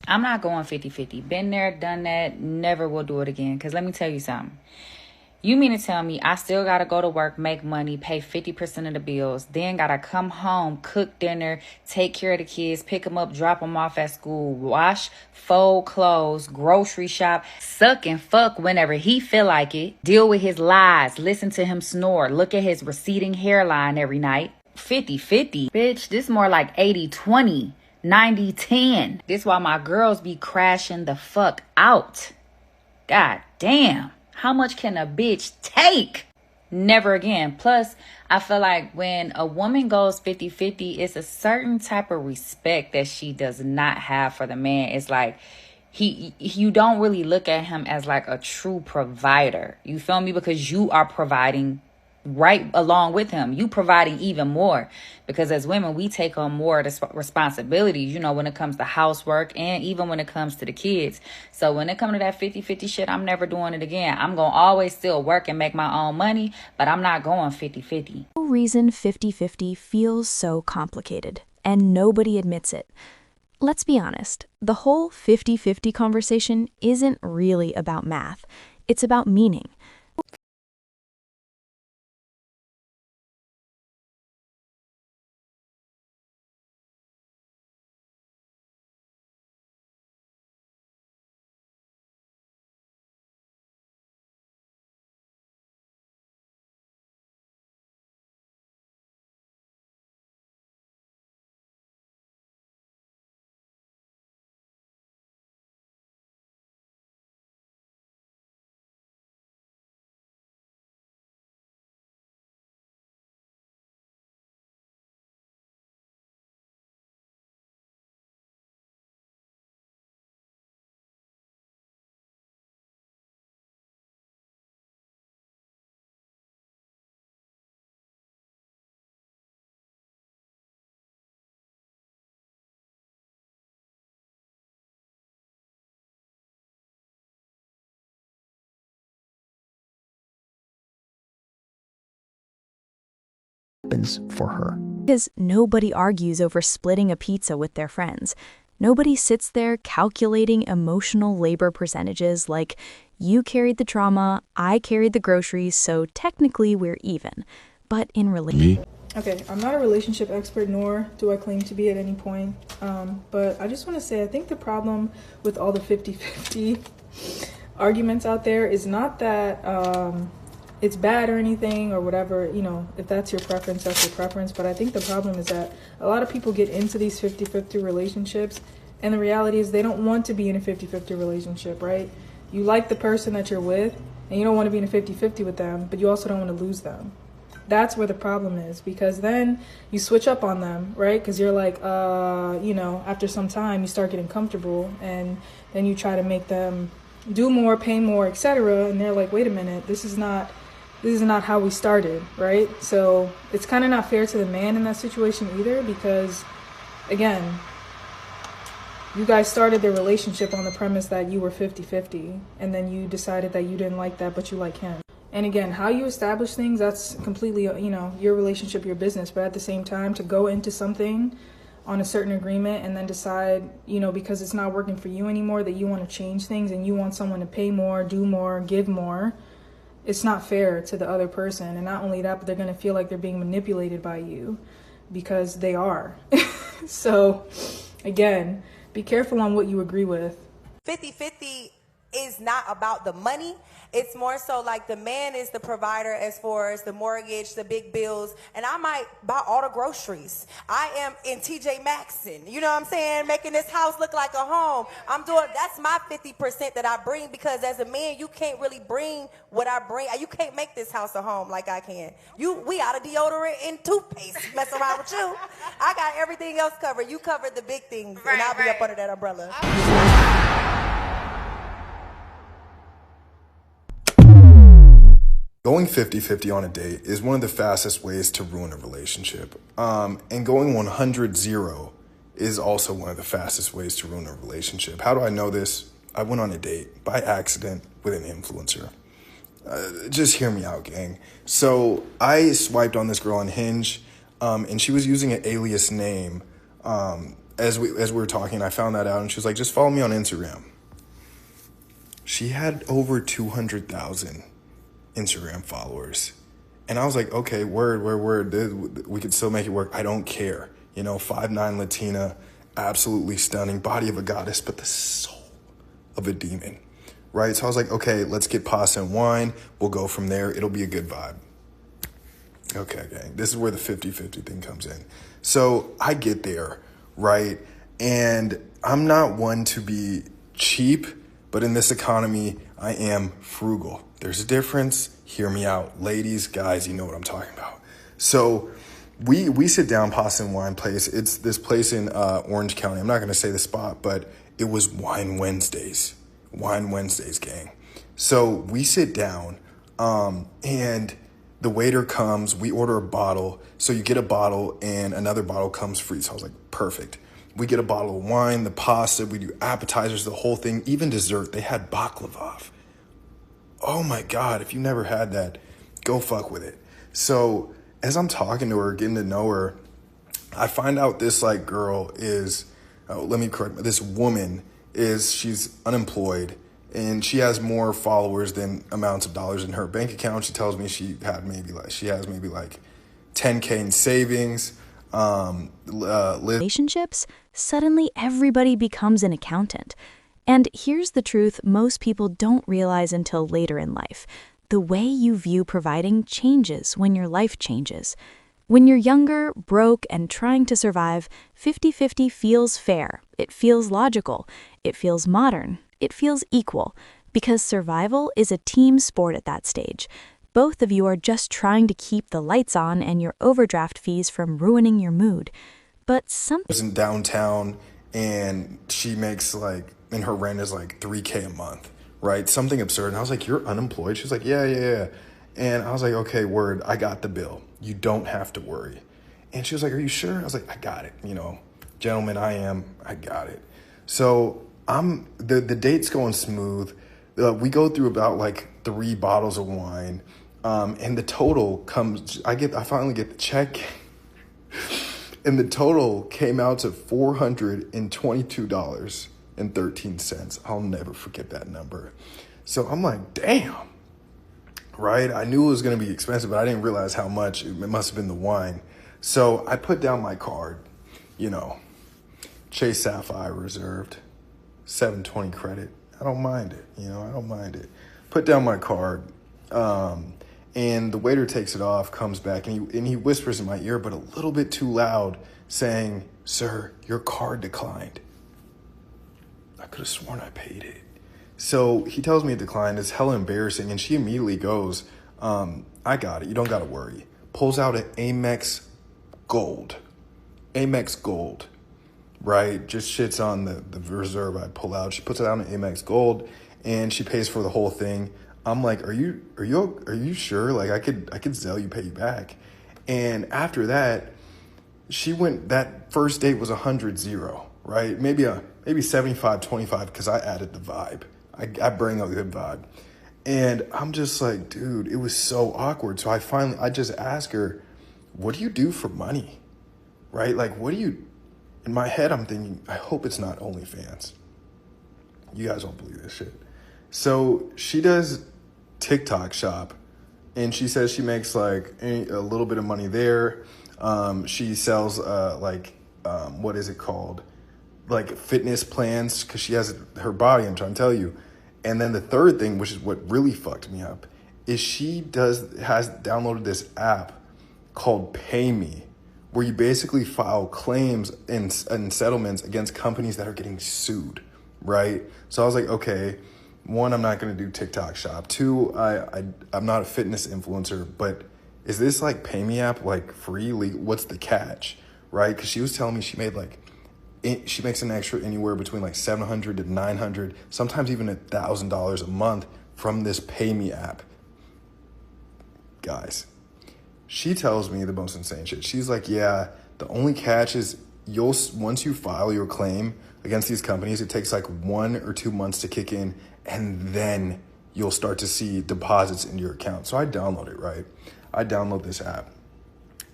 I'm not going 50-50. Been there, done that, never will do it again. Because let me tell you something. You mean to tell me I still got to go to work, make money, pay 50% of the bills, then got to come home, cook dinner, take care of the kids, pick them up, drop them off at school, wash, fold clothes, grocery shop, suck and fuck whenever he feel like it, deal with his lies, listen to him snore, look at his receding hairline every night. 50-50. Bitch, this more like 80-20. 90-10. This why my girls be crashing the fuck out. God damn. How much can a bitch take? Never again. Plus, I feel like when a woman goes 50-50, it's a certain type of respect that she does not have for the man. It's like you don't really look at him as like a true provider. You feel me? Because you are providing right along with him. You providing even more, because as women we take on more of the responsibilities, you know, when it comes to housework and even when it comes to the kids. So when it comes to that 50-50 shit, I'm never doing it again. I'm gonna always still work and make my own money, but I'm not going 50-50. No reason 50-50 feels so complicated, and nobody admits it. Let's be honest, the whole 50-50 conversation isn't really about math. It's about meaning. For her. Because nobody argues over splitting a pizza with their friends. Nobody sits there calculating emotional labor percentages like, you carried the trauma, I carried the groceries, so technically we're even. But in relationship... Okay, I'm not a relationship expert, nor do I claim to be at any point. But I just want to say, I think the problem with all the 50-50 arguments out there is not that it's bad or anything or whatever, you know, if that's your preference, that's your preference. But I think the problem is that a lot of people get into these 50-50 relationships, and the reality is they don't want to be in a 50-50 relationship, right? You like the person that you're with, and you don't want to be in a 50-50 with them, but you also don't want to lose them. That's where the problem is, because then you switch up on them, right? Because you're like, you know, after some time you start getting comfortable, and then you try to make them do more, pay more, etc. And they're like, wait a minute, this is not how we started, right? So it's kind of not fair to the man in that situation either, because again, you guys started the relationship on the premise that you were 50-50, and then you decided that you didn't like that, but you like him. And again, how you establish things, that's completely, you know, your relationship, your business. But at the same time, to go into something on a certain agreement and then decide, you know, because it's not working for you anymore, that you want to change things and you want someone to pay more, do more, give more, it's not fair to the other person. And not only that, but they're going to feel like they're being manipulated by you, because they are. So again, be careful on what you agree with. 50-50 is not about the money. It's more so like the man is the provider as far as the mortgage, the big bills, and I might buy all the groceries. I am in TJ Maxx, you know what I'm saying, making this house look like a home. That's my 50% that I bring, because as a man, you can't really bring what I bring. You can't make this house a home like I can. We out of deodorant and toothpaste, mess around with you. I got everything else covered. You covered the big things, and I'll be up under that umbrella. Going 50-50 on a date is one of the fastest ways to ruin a relationship. And going 100-0 is also one of the fastest ways to ruin a relationship. How do I know this? I went on a date by accident with an influencer. Just hear me out, gang. So I swiped on this girl on Hinge, and she was using an alias name as we were talking, I found that out, and she was like, just follow me on Instagram. She had over 200,000 Instagram followers. And I was like, okay, word. We could still make it work. I don't care. 5'9" Latina, absolutely stunning, body of a goddess, but the soul of a demon, right? So I was like, okay, let's get pasta and wine. We'll go from there. It'll be a good vibe. Okay, gang. This is where the 50-50 thing comes in. So I get there, right? And I'm not one to be cheap, but in this economy, I am frugal. There's a difference. Hear me out. Ladies, guys, you know what I'm talking about. So we sit down, pasta and wine place. It's this place in Orange County. I'm not going to say the spot, but it was Wine Wednesdays. Wine Wednesdays, gang. So we sit down, and the waiter comes. We order a bottle. So you get a bottle, and another bottle comes free. So I was like, perfect. We get a bottle of wine, the pasta. We do appetizers, the whole thing, even dessert. They had baklava. Oh my God, if you never had that, go fuck with it. So as I'm talking to her, getting to know her, I find out this girl is, this woman she's unemployed, and she has more followers than amounts of dollars in her bank account. She tells me she has maybe 10K in savings. Relationships, suddenly everybody becomes an accountant. And here's the truth most people don't realize until later in life. The way you view providing changes when your life changes. When you're younger, broke, and trying to survive, 50-50 feels fair. It feels logical. It feels modern. It feels equal. Because survival is a team sport at that stage. Both of you are just trying to keep the lights on and your overdraft fees from ruining your mood. But something was in downtown, and she makes and her rent is $3K a month, right? Something absurd. And I was like, you're unemployed? She's like, yeah. And I was like, okay, word, I got the bill. You don't have to worry. And she was like, are you sure? I was like, I got it. Gentlemen, I got it. So the date's going smooth. We go through about 3 bottles of wine. And the total comes, I finally get the check. And the total came out to $422.13. I'll never forget that number. So I'm like, damn, right? I knew it was going to be expensive, but I didn't realize how much. It must have been the wine. So I put down my card, Chase Sapphire reserved, 720 credit. I don't mind it, I don't mind it. Put down my card, and the waiter takes it off, comes back, and he whispers in my ear, but a little bit too loud, saying, sir, your card declined. I could have sworn I paid it. So he tells me it declined. It's hella embarrassing. And she immediately goes, I got it. You don't got to worry. Pulls out an Amex Gold. Amex Gold, right? Just shits on the reserve I pull out. She puts it out in Amex Gold, and she pays for the whole thing. I'm like, are you sure? I could Zelle you, pay you back. And after that, that first date was 100-0, right? Maybe 75-25, because I added the vibe. I bring a good vibe. And I'm just like, dude, it was so awkward. So I just asked her, what do you do for money? Right? In my head, I'm thinking, I hope it's not OnlyFans. You guys won't believe this shit. So she does TikTok shop, and she says she makes a little bit of money there. She sells what is it called? Fitness plans, because she has her body, I'm trying to tell you. And then the third thing, which is what really fucked me up, is she has downloaded this app called PayMe, where you basically file claims and settlements against companies that are getting sued, right? So I was like, okay, 1, I'm not going to do TikTok shop. 2, I'm not a fitness influencer, but is this PayMe app free? What's the catch, right? Because she was telling me she made she makes an extra anywhere between $700 to $900, sometimes even $1,000 a month from this PayMe app. Guys, she tells me the most insane shit. She's like, yeah, the only catch is once you file your claim against these companies, it takes 1 or 2 months to kick in, and then you'll start to see deposits into your account. So I download it, right? I download this app,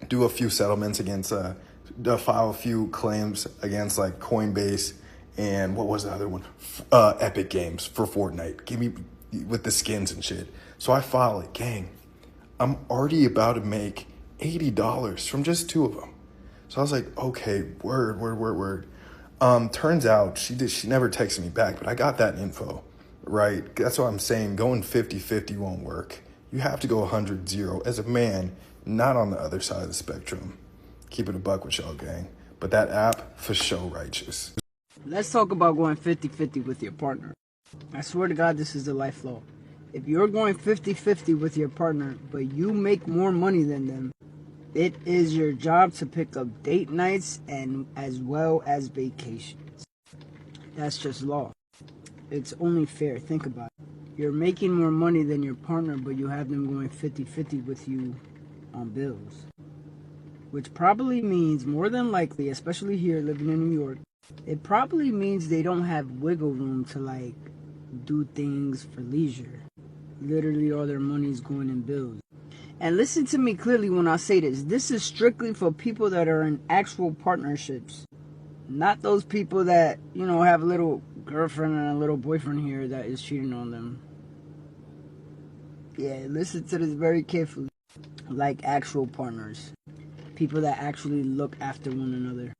do a few settlements against file a few claims against like Coinbase and what was the other one? Epic Games for Fortnite. Give me with the skins and shit. So I file it, gang. I'm already about to make $80 from just 2 of them. So I was like, okay, word. Turns out she never texted me back, but I got that info, right? That's what I'm saying. Going 50-50 won't work. You have to go 100-0 as a man, not on the other side of the spectrum. Keep it a buck with y'all, gang. But that app, for sure righteous. Let's talk about going 50-50 with your partner. I swear to God, this is the life law. If you're going 50-50 with your partner, but you make more money than them, it is your job to pick up date nights and as well as vacations. That's just law. It's only fair. Think about it. You're making more money than your partner, but you have them going 50-50 with you on bills. Which probably means, more than likely, especially here living in New York, it probably means they don't have wiggle room to like do things for leisure. Literally all their money's going in bills. And listen to me clearly when I say this. This is strictly for people that are in actual partnerships. Not those people that, have a little girlfriend and a little boyfriend here that is cheating on them. Yeah, listen to this very carefully. Like actual partners. People that actually look after one another.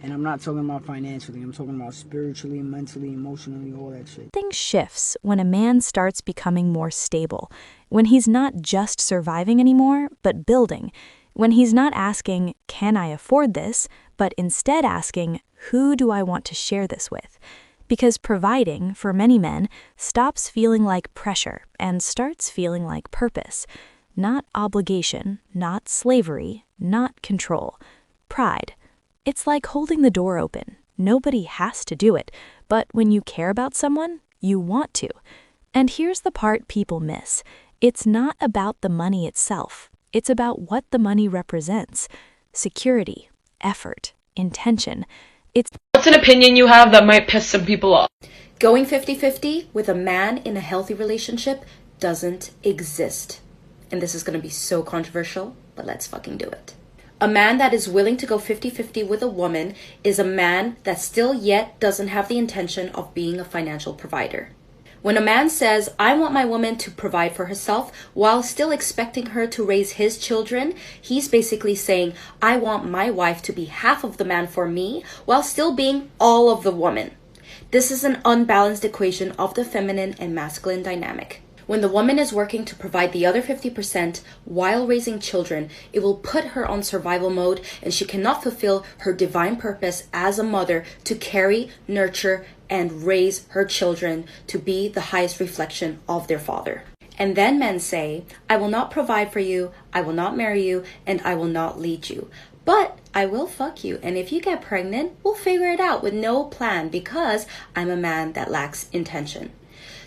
And I'm not talking about financially. I'm talking about spiritually, mentally, emotionally, all that shit. Things shifts when a man starts becoming more stable, when he's not just surviving anymore, but building, when he's not asking, can I afford this, but instead asking, who do I want to share this with? Because providing, for many men, stops feeling like pressure and starts feeling like purpose. Not obligation, not slavery, not control. Pride. It's like holding the door open. Nobody has to do it, but when you care about someone, you want to. And here's the part people miss. It's not about the money itself. It's about what the money represents. Security, effort, intention. What's an opinion you have that might piss some people off? Going 50-50 with a man in a healthy relationship doesn't exist. And this is going to be so controversial, but let's fucking do it. A man that is willing to go 50-50 with a woman is a man that still yet doesn't have the intention of being a financial provider. When a man says, I want my woman to provide for herself while still expecting her to raise his children, he's basically saying, I want my wife to be half of the man for me while still being all of the woman. This is an unbalanced equation of the feminine and masculine dynamic. When the woman is working to provide the other 50% while raising children, it will put her on survival mode and she cannot fulfill her divine purpose as a mother to carry, nurture, and raise her children to be the highest reflection of their father. And then men say, I will not provide for you, I will not marry you, and I will not lead you. But I will fuck you, and if you get pregnant, we'll figure it out with no plan because I'm a man that lacks intention.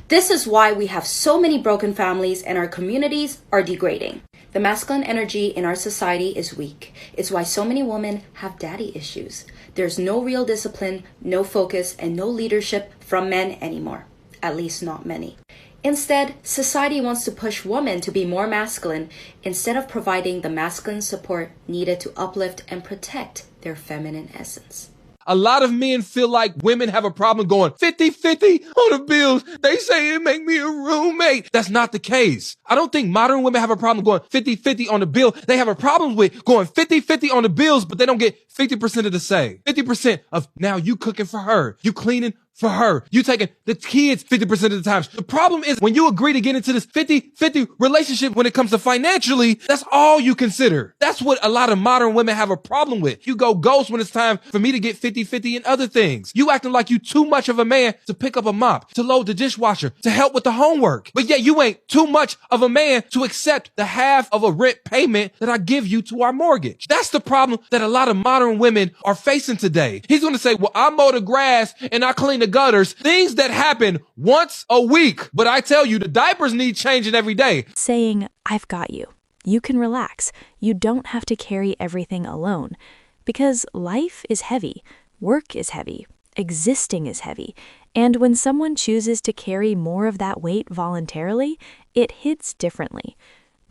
This is why we have so many broken families and our communities are degrading. The masculine energy in our society is weak. It's why so many women have daddy issues. There's no real discipline, no focus, and no leadership from men anymore. At least not many. Instead, society wants to push women to be more masculine instead of providing the masculine support needed to uplift and protect their feminine essence. A lot of men feel like women have a problem going 50-50 on the bills. They say it make me a roommate. That's not the case. I don't think modern women have a problem going 50-50 on the bill. They have a problem with going 50-50 on the bills, but they don't get 50% of the say. 50% of now you cooking for her. You cleaning for her. You taking the kids 50% of the time. The problem is when you agree to get into this 50-50 relationship when it comes to financially, that's all you consider. That's what a lot of modern women have a problem with. You go ghost when it's time for me to get 50-50 in other things. You acting like you too much of a man to pick up a mop, to load the dishwasher, to help with the homework. But yet you ain't too much of a man to accept the half of a rent payment that I give you to our mortgage. That's the problem that a lot of modern women are facing today. He's going to say, well, I mow the grass and I clean the gutters, things that happen once a week. But I tell you, the diapers need changing every day. Saying, I've got you. You can relax. You don't have to carry everything alone. Because life is heavy. Work is heavy. Existing is heavy. And when someone chooses to carry more of that weight voluntarily, it hits differently.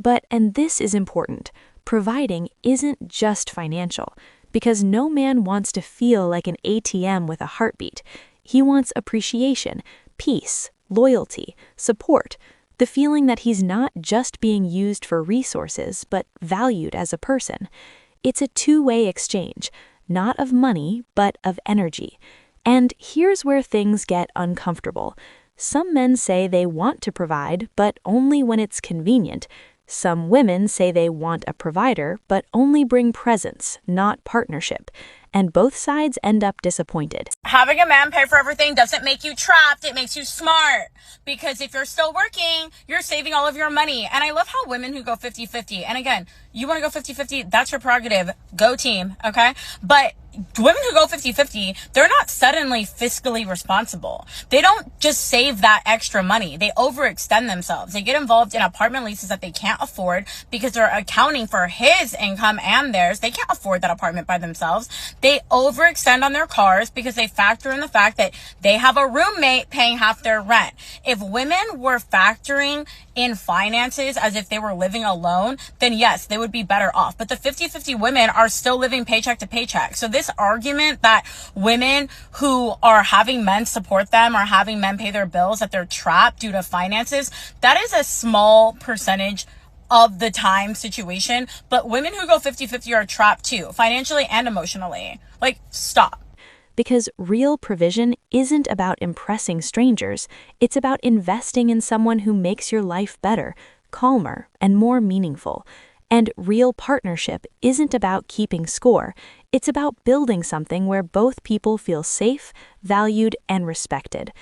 But, and this is important, providing isn't just financial. Because no man wants to feel like an ATM with a heartbeat. He wants appreciation, peace, loyalty, support, the feeling that he's not just being used for resources, but valued as a person. It's a two-way exchange, not of money, but of energy. And here's where things get uncomfortable. Some men say they want to provide, but only when it's convenient. Some women say they want a provider, but only bring presence, not partnership. And both sides end up disappointed. Having a man pay for everything doesn't make you trapped, it makes you smart. Because if you're still working, you're saving all of your money. And I love how women who go 50-50, and again, you want to go 50-50, that's your prerogative. Go team, okay? But women who go 50-50, they're not suddenly fiscally responsible. They don't just save that extra money. They overextend themselves. They get involved in apartment leases that they can't afford because they're accounting for his income and theirs. They can't afford that apartment by themselves. They overextend on their cars because they factor in the fact that they have a roommate paying half their rent. If women were factoring in finances as if they were living alone, then yes, they would be better off. But the 50-50 women are still living paycheck to paycheck. So this argument that women who are having men support them or having men pay their bills, that they're trapped due to finances, that is a small percentage of the time situation. But women who go 50-50 are trapped too, financially and emotionally. Like, stop. Because real provision isn't about impressing strangers. It's about investing in someone who makes your life better, calmer, and more meaningful. And real partnership isn't about keeping score. It's about building something where both people feel safe, valued, and respected.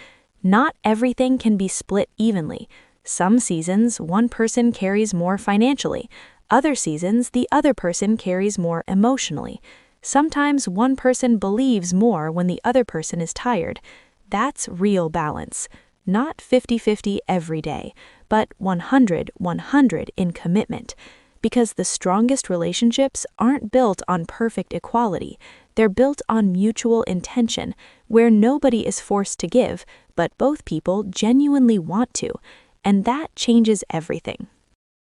Not everything can be split evenly. Some seasons, one person carries more financially. Other seasons, the other person carries more emotionally. Sometimes one person believes more when the other person is tired. That's real balance. Not 50-50 every day, but 100-100 in commitment. Because the strongest relationships aren't built on perfect equality. They're built on mutual intention, where nobody is forced to give, but both people genuinely want to. And that changes everything.